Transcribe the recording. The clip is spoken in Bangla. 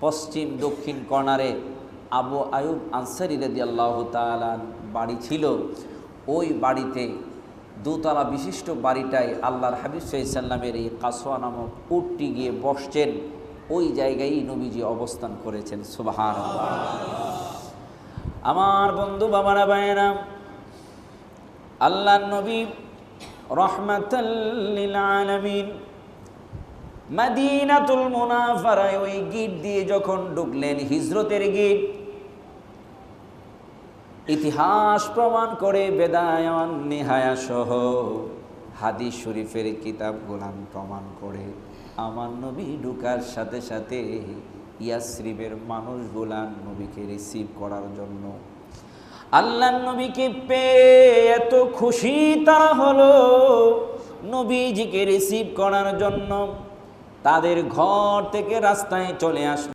পশ্চিম দক্ষিণ কর্নারে আবু আয়ুব আনসারী রাদিয়াল্লাহু তাআলা বাড়ি ছিল। ওই বাড়িতে দোতলা বিশিষ্ট বাড়িটায় আল্লাহর হাবিব সাল্লাল্লাহু আলাইহি সাল্লামের এই কাসওয়া নামক উটটি গিয়ে বসছেন। ওই জায়গায় নবীজি অবস্থান করেছেন। সুবহানাল্লাহ। আমার বন্ধু বাবারা ভাইয়েরা, আল্লাহর নবী রাহমাতাল লিল আলামিন মদিনাতুল মুনাফারায় ওই গেট দিয়ে যখন ঢুকলেন, হিজরতের গেট, ইতিহাস প্রমাণ করে, বেদায়ান নিহায়া সহ হাদিস শরীফের কিতাবগুলো প্রমাণ করে, আমার নবী ঢুকার সাথে সাথে ইয়াসরিবের মানুষগুলা নবীকে রিসিভ করার জন্য, আল্লাহর নবীকে পেয়ে এত খুশি তারা হলো, নবীজিকে রিসিভ করার জন্য তাদের ঘর থেকে রাস্তায় চলে আসলো।